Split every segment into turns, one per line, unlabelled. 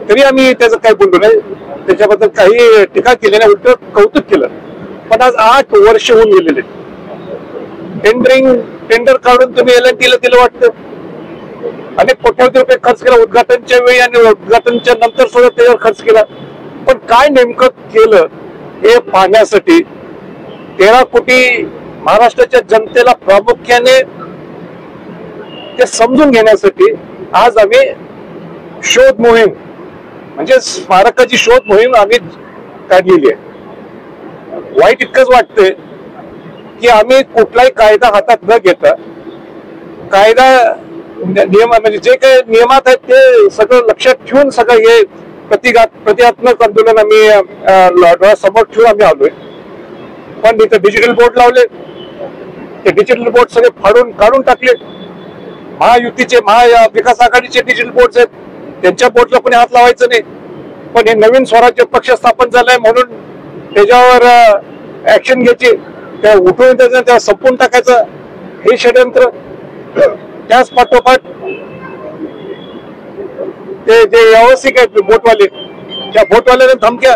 तरी आम्ही त्याचं काही बोललो नाही, त्याच्याबद्दल काही टीका केली नाही, उलट कौतुक केलं. पण आज 8 वर्ष होऊन गेलेले. टेंडर काढून तुम्ही LNT ला दिलं वाटतं, अनेक कोट्यावधी रुपये खर्च केला उद्घाटनच्या वेळी आणि उद्घाटनच्या नंतर सुद्धा त्याच्यावर खर्च केला. पण काय नेमकं केलं हे पाहण्यासाठी 13 कोटी महाराष्ट्राच्या जनतेला प्रामुख्याने ते समजून घेण्यासाठी आज आम्ही शोध मोहीम म्हणजे स्मारकाची शोध मोहीम आम्ही काढलेली आहे. वाईट इतकंच वाटतंय की आम्ही कुठलाही कायदा हातात न घेता कायदा नियम म्हणजे जे काही नियमात आहेत ते सगळं लक्षात ठेवून सगळं हे प्रतिकात्मक आंदोलन आम्ही डोळ्यासमोर ठेवून आम्ही आलोय. पण इथं डिजिटल बोर्ड लावले, ते डिजिटल बोर्ड सगळे फाडून काढून टाकले. महायुतीचे महाविकास आघाडीचे डिजिटल बोर्ड आहेत, त्यांच्या बोर्डला कोणी हात लावायचं नाही. पण हे नवीन स्वराज्य पक्ष स्थापन झालाय म्हणून त्याच्यावर ऍक्शन घ्यायची, त्या उठवून त्या संपून टाकायचं हे षडयंत्र. त्याच पाठोपाठ ते जे व्यावसायिक आहेत बोटवाले, त्या बोटवाल्याने धमक्या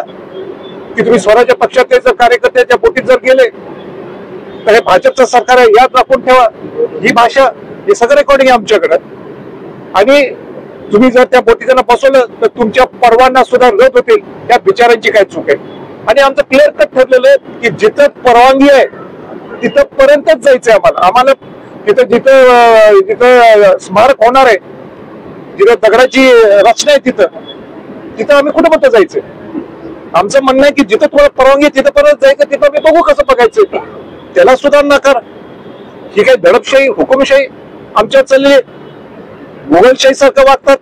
की तुम्ही स्वराज्य पक्षाचे जर कार्यकर्ते त्या बोटीत जर गेले तर हे भाजपचं सरकार आहे याद राखून ठेवा. ही भाषा, हे सगळं रेकॉर्डिंग आहे आमच्याकडे. आणि तुम्ही जर त्या बोटीत त्यांना बसवलं तर तुमच्या परवाना सुद्धा रद्द होतील. त्या बिचारांची काय चूक आहे? आणि आमचं क्लिअर कट ठरलेलं आहे की जिथं परवानगी आहे तिथं पर्यंतच जायचंय आम्हाला. तिथं जिथं स्मारक होणार आहे, जिथं दगडाची रचना आहे तिथं आम्ही कुठं कुठं जायचंय. आमचं म्हणणं आहे की जिथं तुम्हाला परवानगी आहे तिथं परत जायचं, तिथं आम्ही बघू कसं बघायचं. त्याला सुद्धा नकार. ही काही दडपशाही हुकुमशाही आमच्यात चालली, मुघलशाही सारखं वागतात.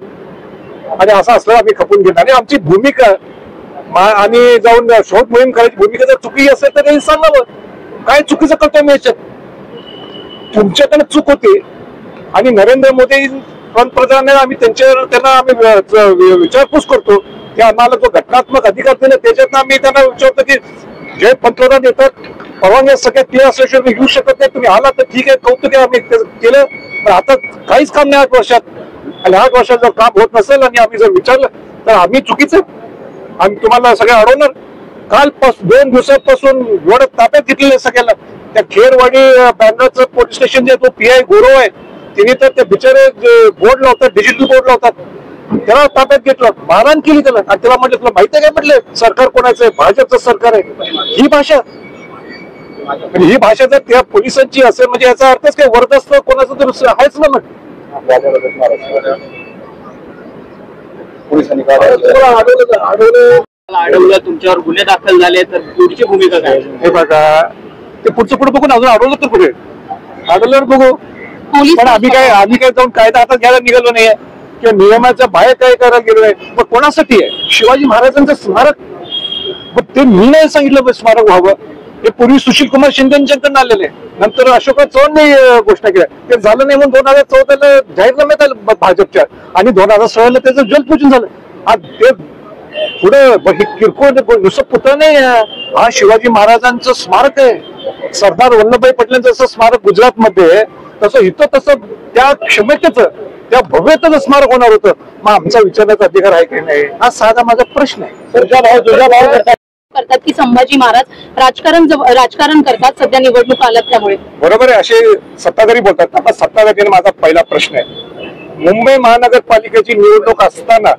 आणि असं असलं आम्ही खपून घेणार. आणि आमची भूमिका आणि जाऊन शोध मोहीम करायची भूमिका जर चुकी असेल तर त्यांनी सांगावं काय चुकीचं करतोय मी याच्यात. तुमच्याकडे चूक होती आणि नरेंद्र मोदी पंतप्रधान आम्ही त्यांना आम्ही विचारपूस करतो की आम्हाला जो घटनात्मक अधिकार दिला त्याच्यात आम्ही त्यांना विचारतो की जे पंतप्रधान येतात परवानग्या सगळ्यात क्लिअर असल्याशिवाय मी घेऊ शकत नाही, तुम्ही आला तर ठीक आहे, कौतुक आहे, आम्ही केलं. पण आता काहीच काम नाही 8 वर्षात. आणि 8 वर्षात जर काम होत नसेल आणि आम्ही जर विचारलं तर आम्ही चुकीचं, आम्ही तुम्हाला सगळं अडवणार. काल 2 दिवसापासून एवढं ताब्यात घेतलेलं आहे सगळ्याला. त्या खेरवाडी बँड्राचं पोलीस स्टेशन जे तो PI गोरो आहे, तिने तर ते बिचारे बोर्ड लावतात, डिजिटल बोर्ड लावतात, त्याला ताब्यात घेतलं, मारहाण केली त्याला. आणि त्याला म्हटलं तुला माहिती आहे काय म्हटलं सरकार कोणाचं आहे? भाजपचं सरकार आहे. ही भाषा, ही भाषा जर त्या पोलिसांची असेल म्हणजे याचा अर्थच काय वरदस्त कोणाचं तर आहेच ना. मग पोलिसांनी
अडवलं, तुमच्यावर गुन्हे दाखल झाले तर पुढची भूमिका काय?
हे बघा, ते पुढचं पुढे बघून अजून अडवलं तर कुठे अडवल्यावर बघू. पण आम्ही काय जाऊन कायदा हातात घ्यायला निघालो नाहीये किंवा नियमाच्या बाहेर काय करायला गेलो नाही. मग कोणासाठी आहे? शिवाजी महाराजांचं स्मारक. मग ते मी नाही सांगितलं स्मारक व्हावं, हे पूर्वी सुशील कुमार शिंदेकडून आलेले, नंतर अशोक चव्हाणने घोषणा केल्या. ते झालं नाही म्हणून 2014 जाहीरनाम्यात आलं भाजपच्या आणि 2016 त्याचं जलपूजन झालं. आज ते पुढे किरकोळ नुसतं पुतळा नाही, हा शिवाजी महाराजांचं स्मारक आहे. सरदार वल्लभभाई पटेलांचं जसं स्मारक गुजरात मध्ये तसं इथं तसं त्या क्षमतेचं त्या भव्यतेचं स्मारक होणार होतं. मग आमचा विचारण्याचा अधिकार आहे की नाही हा साधा माझा प्रश्न आहे. तुझा भाव
करतात की संभाजी महाराज राजकारण करतात सध्या निवडणूक आल्यात त्यामुळे.
बरोबर आहे, असे सत्ताधारी बोलतात. आता सत्ताधारी माझा पहिला प्रश्न आहे, मुंबई महानगरपालिकेची निवडणूक असताना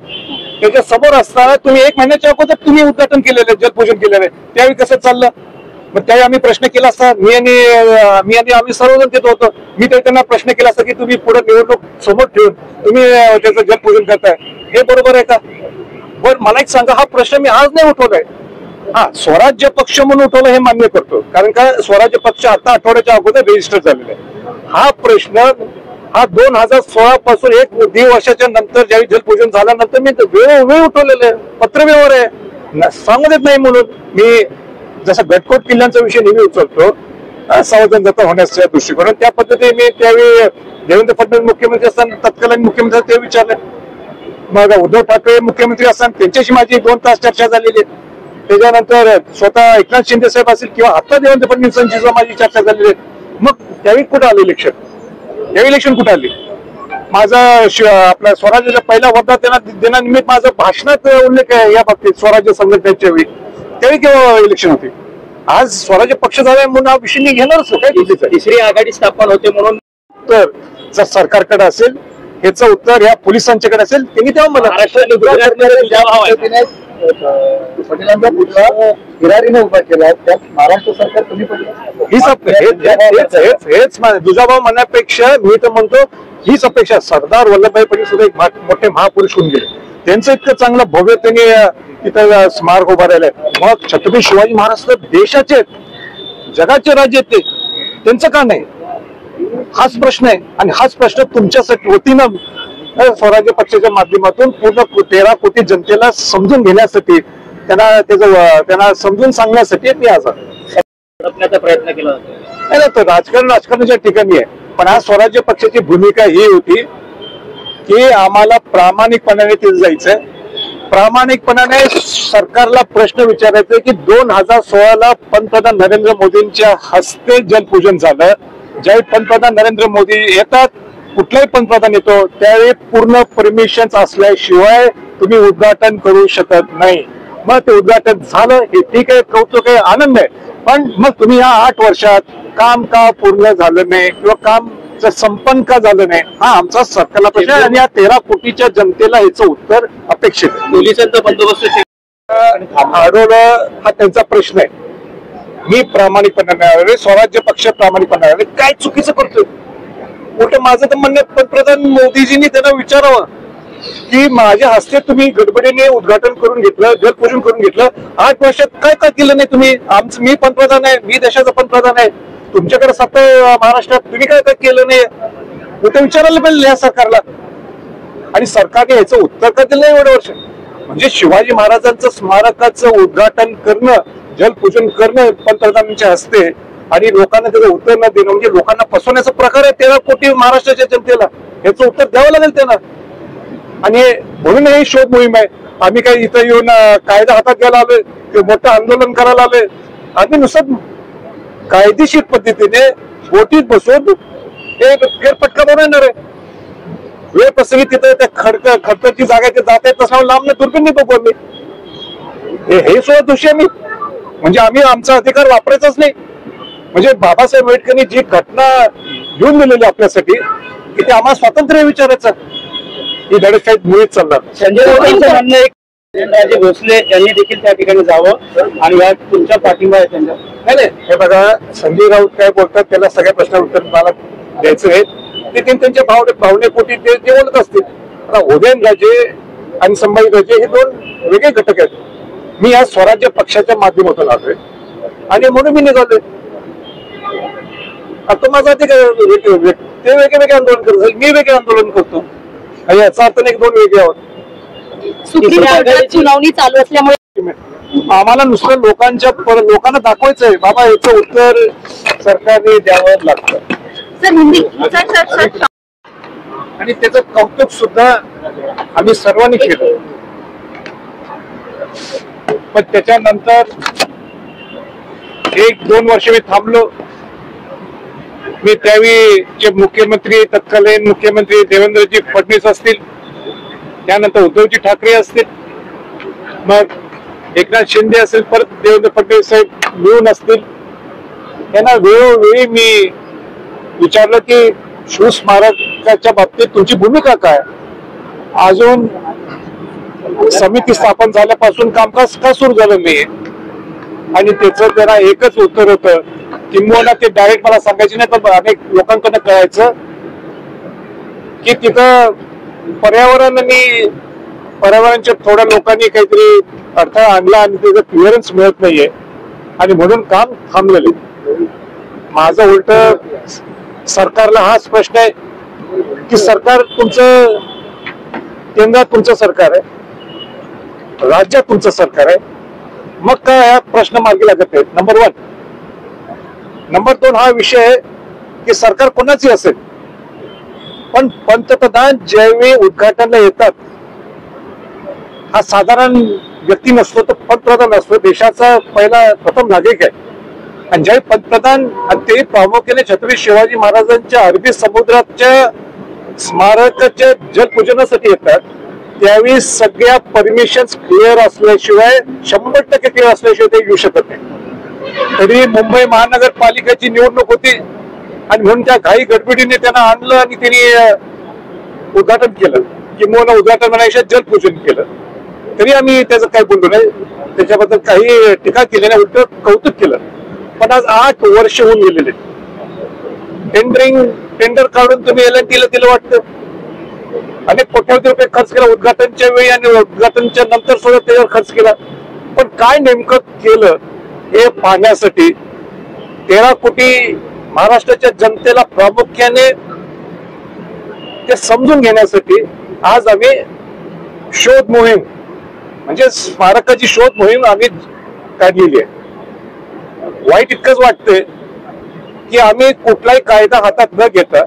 त्याच्या समोर असताना तुम्ही 1 महिन्याच्या अगोदर तुम्ही उद्घाटन केलेलं, जलपूजन केलेलं आहे, त्यावेळी कसं चाललं? मग त्यावेळी आम्ही प्रश्न केला असता, मी आणि आम्ही सर्वजण देत होतो. मी तर त्यांना प्रश्न केला असता की तुम्ही पुढे निवडणूक समोर ठेवून तुम्ही त्याचं जलपूजन करताय, हे बरोबर आहे का? बरं मला एक सांगा, हा प्रश्न मी आज नाही उठवलाय. हा स्वराज्य पक्ष म्हणून उठवलं हे मान्य करतो, कारण का स्वराज्य पक्ष आता आठवड्याच्या अगोदर रजिस्टर झालेला आहे. हा प्रश्न हा 2016 पासून 1-1.5 वर्षाच्या नंतर ज्यावेळी जलपूजन झाल्यानंतर मी वेळोवेळी उठवलेलं आहे, पत्रव्यवहार आहे, सांगू देत नाही म्हणून. मी जसं गटकोट किल्ल्यांचा विषय नेहमी उचलतो संवर्धन जतन होण्याच्या दृष्टिकोनातून, त्या पद्धतीने मी त्यावेळी देवेंद्र फडणवीस मुख्यमंत्री असताना तत्कालीन मुख्यमंत्री ते विचारले. मग उद्धव ठाकरे मुख्यमंत्री असताना त्यांच्याशी माझी 2 तास चर्चा झालेली. त्याच्यानंतर स्वतः एकनाथ शिंदे साहेब असेल किंवा आता देवेंद्र फडणवीसांची माझी चर्चा झालेली. मग त्यावेळी कुठं आलं इलेक्शन? यावेळी इलेक्शन कुठं आली? माझा आपल्या स्वराज्याच्या पहिल्या वर्धात दिनानिमित्त माझं भाषणात उल्लेख आहे या बाबतीत स्वराज्य संघटनेच्या वेळी, त्यावेळी केव्हा इलेक्शन होते. आज स्वराज्य पक्ष झालाय म्हणून हा विषय मी घेणारच काय.
तिसरी आघाडी स्थापन होते म्हणून
तर जर सरकारकडे असेल याचं उत्तर या पोलिसांच्याकडे असेल त्यांनी तेव्हा मला
पटेलांचा पुतळा हिरारीने उभा केला, त्यात महाराष्ट्र सरकार तुम्ही
हेच दुजाभाव म्हणण्यापेक्षा मी तर म्हणतो हीच अपेक्षा. सरदार वल्लभभाई पटेल सुद्धा एक मोठे महापुरुष होऊन गेले, त्यांचं इतकं चांगलं भव्य त्यांनी तिथं स्मारक उभा राहिलंय. मग छत्रपती शिवाजी महाराज देशाचे आहेत, जगाचे राज्य आहेत, ते त्यांचं का नाही हाच प्रश्न आहे. आणि हाच प्रश्न तुमच्यासाठी वतीनं स्वराज्य पक्षाच्या माध्यमातून पूर्ण 13 कोटी जनतेला समजून घेण्यासाठी त्यांना समजून सांगण्यासाठी मी आज
प्रयत्न केला
नाही. तर राजकारणाच्या ठिकाणी आहे, पण आज स्वराज्य पक्षाची भूमिका ही होती की आम्हाला प्रामाणिकपणाने तिथे जायचंय. प्रामाणिकपणाने सरकारला प्रश्न विचारायचा की 2016ला पंतप्रधान नरेंद्र मोदींच्या हस्ते जलपूजन झालं. ज्यावेळी पंतप्रधान नरेंद्र मोदी येतात, कुठलाही पंतप्रधान येतो त्यावेळी पूर्ण परमिशन असल्याशिवाय तुम्ही उद्घाटन करू शकत नाही. मग ते उद्घाटन झालं हे ठीक आहे, कौतुक आहे, आनंद आहे. पण मग तुम्ही या 8 वर्षात काम का पूर्ण झालं नाही किंवा काम संपन्न का झालं नाही, हा आमचा सरकारला प्रश्न आहे. आणि या 13 कोटीच्या जनतेला याचं उत्तर अपेक्षित आहे.
पोलिसांचा बंदोबस्त
अडवलं हा त्यांचा प्रश्न आहे. मी प्रामाणिकपणाने स्वराज्य पक्ष प्रामाणिकपणाने काय चुकीचं करतोय. कुठं माझं तर म्हणणं पंतप्रधान मोदीजींनी त्यांना विचारावं की माझ्या हस्ते तुम्ही गडबडीने उद्घाटन करून घेतलं, जलपूजन करून घेतलं, 8 वर्षात काय काय केलं नाही तुम्ही. मी पंतप्रधान आहे, मी देशाचा पंतप्रधान आहे, तुमच्याकडे सत्ता महाराष्ट्रात, तुम्ही काय काय केलं नाही ते विचारायला पाहिजे या सरकारला. आणि सरकारने याचं उत्तर का दिलं नाही एवढं वर्ष. म्हणजे शिवाजी महाराजांचं स्मारकाचं उद्घाटन करणं, जलपूजन करणं पंतप्रधानांच्या हस्ते आणि लोकांना त्याचं उत्तर न देणं म्हणजे लोकांना फसवण्याचा प्रकार आहे. 13 कोटी महाराष्ट्राच्या जनतेला याचं उत्तर द्यावं लागेल त्यांना. आणि म्हणून ही शोध मोहीम आहे. आम्ही काही इथं येऊन कायदा हातात घ्यायला आलोय, मोठं आंदोलन करायला आलोय. आम्ही नुसतं कायदेशीर पद्धतीने बोटीत बसून एक फेरफटका बनवणार आहे. वेळ प्रसंगी तिथं त्या खडकची जागा ते जात आहेत तसं लांब दुर्बीन नाही बघू आम्ही. हे सुद्धा दोषी आम्ही, म्हणजे आम्ही आमचा अधिकार वापरायचाच नाही. म्हणजे बाबासाहेब आंबेडकरांनी जी घटना घेऊन दिलेली आपल्यासाठी की ते आम्हाला स्वातंत्र्य विचारायचं, ही दडपशाहीत मुळीच चालणार.
संजय राऊतांचं म्हणणं आहे राजे भोसले यांनी देखील त्या ठिकाणी जावं आणि या तुमचा पाठिंबा आहे त्यांचा.
नाही हे बघा, संजय राऊत काय बोलतात त्याला सगळ्या प्रश्नांचं उत्तर मला द्यायचं आहे. ते त्यांच्या भावनेपोटी ते बोलत असतील. आता उदयनराजे आणि संभाजीराजे हे 2 वेगळे घटक आहेत. मी या स्वराज्य पक्षाच्या माध्यमातून आलोय आणि म्हणून मी निघालोय. आता माझा ते वेगळे आंदोलन करतो, मी वेगळे आंदोलन करतो. याचा अर्थ नाही 2 वेगळे आहोत.
सुप्रीम कोर्टात सुनावणी चालू असल्यामुळे
आम्हाला नुसतं लोकांना दाखवायचंय बाबा याचं उत्तर सरकारने द्यावं लागतं. आणि त्याचं कौतुक सुद्धा आम्ही सर्वांनी केलं. पण त्याच्यानंतर 1-2 वर्ष मी थांबलो. मी त्यावेळी मुख्यमंत्री तत्कालीन मुख्यमंत्री देवेंद्रजी फडणवीस असतील, त्यानंतर उद्धवजी ठाकरे असतील, मग एकनाथ शिंदे असेल, परत देवेंद्र फडणवीस साहेब मिळून असतील, त्यांना वेळोवेळी मी विचारलं की शिवस्मारकाच्या बाबतीत तुमची भूमिका काय. अजून समिती स्थापन झाल्यापासून कामकाज का सुरू झालं नाही. आणि त्याचं त्यांना एकच उत्तर होतं, किंबहुना ते डायरेक्ट मला सांगायचे नाही तर अनेक लोकांकडनं कळायचं की तिथं पर्यावरणाच्या थोड्या लोकांनी काहीतरी अडथळा आणला आणि त्याचं क्लिअरन्स मिळत नाहीये आणि म्हणून काम थांबलेलं. माझं उलट सरकारला हाच प्रश्न आहे की सरकार तुमचं, केंद्रात तुमचं सरकार आहे, राज्यात तुमचं सरकार आहे, मग काय हा प्रश्न मार्गी लागत आहे. नंबर 1. नंबर 2 हा विषय आहे की सरकार कोणाची असेल, पण पंतप्रधान ज्यावेळी उद्घाटनाला येतात हा साधारण व्यक्ती नसतो, तो पंतप्रधान असतो, देशाचा प्रथम नागरिक आहे. आणि ज्यावेळी पंतप्रधान, ते प्रामुख्याने छत्रपती शिवाजी महाराजांच्या अरबी समुद्राच्या स्मारकाच्या जलपूजनासाठी येतात त्यावेळी सगळ्या परमिशन क्लिअर असल्याशिवाय 100% क्लिअर असल्याशिवाय ते येऊ शकत नाही. तरी मुंबई महानगरपालिकेची निवडणूक होती आणि म्हणून त्या घाई गडबडीने त्यांना आणलं आणि त्यांनी उद्घाटन केलं, किंवा उद्घाटन म्हणायचं जलपूजन केलं. तरी आम्ही त्याचं काय बोललो नाही, त्याच्याबद्दल काही टीका केली नाही, उलट कौतुक केलं. पण आज 8 वर्ष होऊन गेलेले. टेंडर काढून तुम्ही LNTला दिलं वाटतं, अनेक कोट्यावधी रुपये खर्च केला उद्घाटनच्या वेळी आणि उद्घाटनच्या नंतर सुद्धा त्याच्यावर खर्च केला. पण काय नेमकं केलं हे पाहण्यासाठी 13 कोटी महाराष्ट्राच्या जनतेला प्रामुख्याने ते समजून घेण्यासाठी आज आम्ही शोध मोहीम म्हणजे स्मारकाची शोध मोहीम आम्ही काढलेली आहे. वाईट इतकंच वाटतंय की आम्ही कुठलाही कायदा हातात न घेता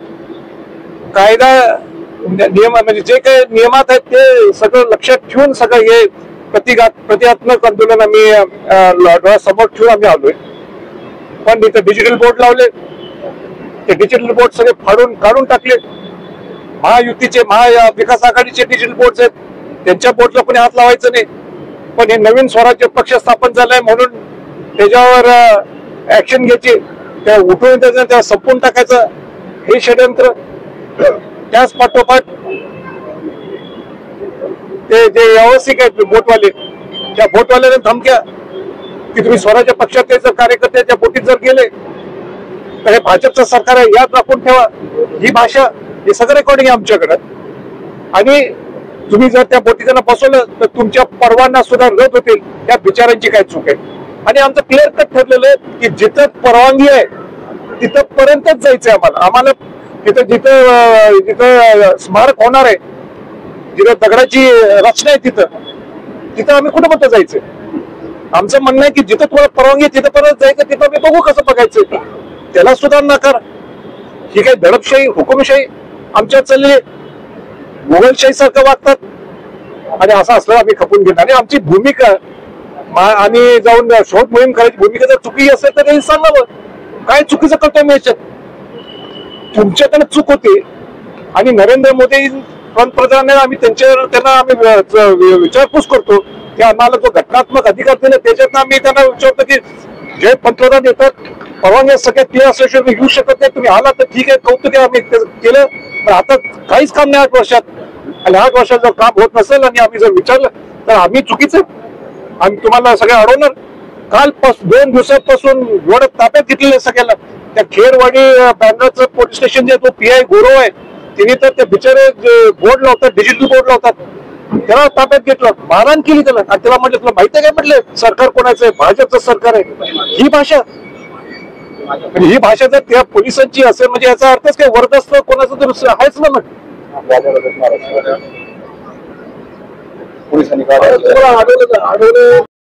कायदा नियम म्हणजे जे काही नियमात आहेत ते सगळं लक्षात ठेवून सगळं हे प्रतिकात्मक आंदोलन आम्ही समोर ठेवून आम्ही आलोय. पण इथं डिजिटल बोर्ड लावले, ते डिजिटल बोर्ड सगळे फाडून काढून टाकले. महायुतीचे महाविकास आघाडीचे डिजिटल बोर्ड आहेत, त्यांच्या बोर्डला कोणी हात लावायचं नाही. पण हे नवीन स्वराज्य पक्ष स्थापन झालाय म्हणून त्याच्यावर ऍक्शन घ्यायची, त्या उठवून त्याला संपवून टाकायचं हे षडयंत्र. त्याच पाठोपाठ ते जे व्यावसायिक आहेत बोटवाले, त्या बोटवाल्याने धमक्या की तुम्ही स्वराज्य पक्षाचे जर कार्यकर्त्याच्या बोटीत जर गेले तर हे भाजपचं सरकार आहे याद राखून ठेवा. ही भाषा हे सगळं रेकॉर्डिंग आहे आमच्याकडे. आणि तुम्ही जर त्या बोटीत त्यांना बसवलं तर तुमच्या परवाना सुद्धा रद्द होतील. त्या बिचारांची काय चूक आहे. आणि आमचं क्लिअर कट ठरलेलं आहे की जिथं परवानगी आहे तिथं पर्यंतच जायचंय आम्हाला. तिथं जिथं स्मारक होणार आहे, जिथं दगडाची रचना आहे तिथं आम्ही कुठं कुठं जायचंय. आमचं म्हणणं आहे की जिथं तुम्हाला परवानगी आहे तिथं परत जायचं, तिथं आम्ही बघू कसं बघायचं. त्याला सुद्धा नकार. ही काही दडपशाही हुकुमशाही आमच्यात चालली, मुघलशाही सारखं वागतात. आणि असं असलं आम्ही खपून घेणार. आणि आमची भूमिका आम्ही जाऊन शोध मोहीम करायची भूमिका जर चुकी असेल तर सांगावं काय चुकीचं करतोय मी याच्यात. तुमच्याकडे चूक होती आणि नरेंद्र मोदी पंतप्रधान आम्ही त्यांना आम्ही विचारपूस करतो की आम्हाला जो घटनात्मक अधिकार दिला त्याच्यात आम्ही त्यांना विचारतो की जे पंतप्रधान येतात परवानगी सगळ्यात क्लिअर असल्याशिवाय येऊ शकत नाही. तुम्ही आला तर ठीक आहे, कौतुक आहे, आम्ही केलं. पण आता काहीच काम नाही 8 वर्षात. आणि 8 वर्षात जर काम होत नसेल आणि आम्ही जर विचारलं तर आम्ही चुकीचं, आम्ही तुम्हाला सगळं अडवणार. काल 2 दिवसापासून एवढं ताब्यात घेतलेलं सगळ्याला. त्या खेरवाडी बँड्राचं पोलीस स्टेशन जे तो PI गौरव आहे तिने तर ते बिचारे बोर्ड लावतात, डिजिटल बोर्ड लावतात, त्याला ताब्यात घेतलं, मारहाण केली त्याला. आणि त्याला म्हटलं तुला माहिती आहे काय म्हटलं सरकार कोणाचं आहे, भाजपचं सरकार आहे. ही भाषा ही भाषा जर त्या पोलिसांची असेल म्हणजे याचा अर्थच काय वरदस्त कोणाचं तर आहेच ना. मग
पोलिसांनी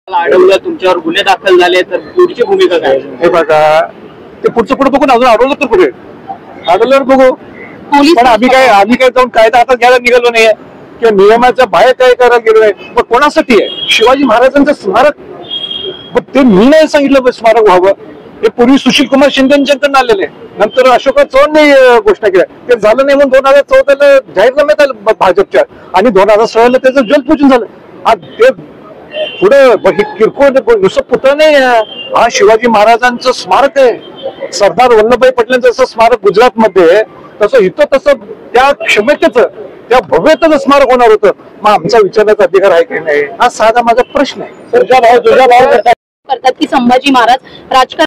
अडवलं, तुमच्यावर गुन्हे दाखल झाले तर पुढची भूमिका काय?
हे बघा ते पुढचं पुढे बघून अजून अडवलं तर पुढे अडवल्यावर बघू. पण आम्ही काय जाऊन कायदा हातात घ्यायला निघालो नाहीये किंवा नियमाच्या बाहेर काय करायला गेलो नाही. मग कोणासाठी आहे? शिवाजी महाराजांचं स्मारक. मग ते मी नाही सांगितलं स्मारक व्हावं. हे पूर्वी सुशील कुमार शिंदेकडून आलेले, नंतर अशोक चव्हाणने घोषणा केल्या. ते झालं नाही म्हणून 2014ला जाहीरनाम्यात आलं भाजपच्या आणि 2016ला त्याचं जलपूजन झालं. आज ते पुढे किरकोळ नुसतं पुतळं नाही, हा शिवाजी महाराजांचं स्मारक आहे. सरदार वल्लभभाई पटेलांचं जसं स्मारक गुजरातमध्ये तसं इथं तसं त्या क्षमतेचं त्या भव्यतेचं स्मारक होणार होतं. मग आमचा विचारण्याचा अधिकार आहे की नाही हा साधा माझा प्रश्न आहे.
करतात की संभाजी महाराज राजकारण